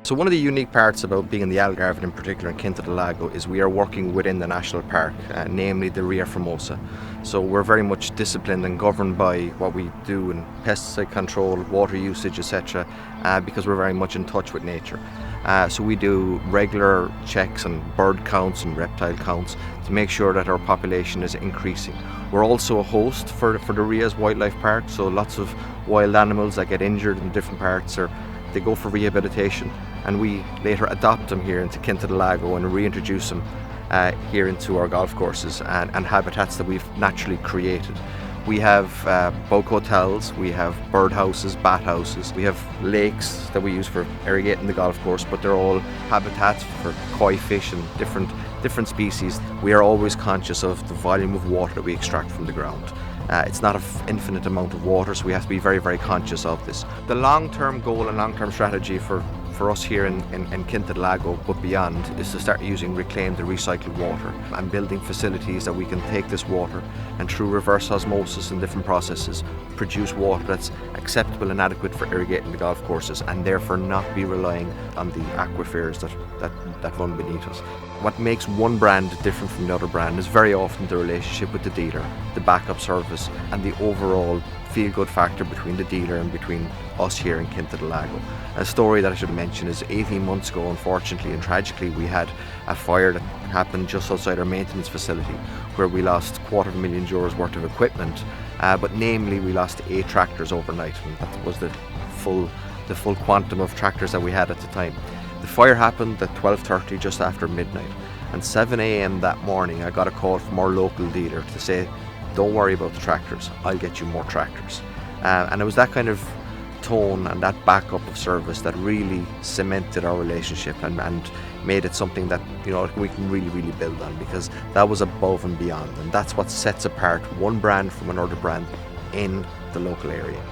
So one of the unique parts about being in the Algarve, and in particular in Quinta del Lago, is we are working within the national park, namely the Ria Formosa. So we're very much disciplined and governed by what we do in pesticide control, water usage, etc., because we're very much in touch with nature. So we do regular checks on bird counts and reptile counts to make sure that our population is increasing. We're also a host for the Ria's Wildlife Park, so lots of wild animals that get injured in different parts, they go for rehabilitation, and we later adopt them here into Quinta del Lago and reintroduce them here into our golf courses and habitats that we've naturally created. We have bug hotels, we have bird houses, bat houses, we have lakes that we use for irrigating the golf course, but they're all habitats for koi fish and different species. We are always conscious of the volume of water that we extract from the ground. It's not an infinite amount of water, so we have to be very, very conscious of this. The long-term goal and long-term strategy for us here in Quinta del Lago, but beyond, is to start using reclaimed and recycled water and building facilities that we can take this water and through reverse osmosis and different processes produce water that's acceptable and adequate for irrigating the golf courses, and therefore not be relying on the aquifers that run beneath us. What makes one brand different from the other brand is very often the relationship with the dealer, the backup service, and the overall feel-good factor between the dealer and between us here in Quinta del Lago. A story that I should mention is 18 months ago, unfortunately and tragically, we had a fire that happened just outside our maintenance facility where we lost €250,000 worth of equipment, but namely we lost 8 tractors overnight, and that was the full quantum of tractors that we had at the time. The fire happened at 12:30, just after midnight, and 7 a.m. that morning I got a call from our local dealer to say, don't worry about the tractors, I'll get you more tractors. And it was that kind of tone and that backup of service that really cemented our relationship and made it something that, you know, we can really, really build on, because that was above and beyond, and that's what sets apart one brand from another brand in the local area.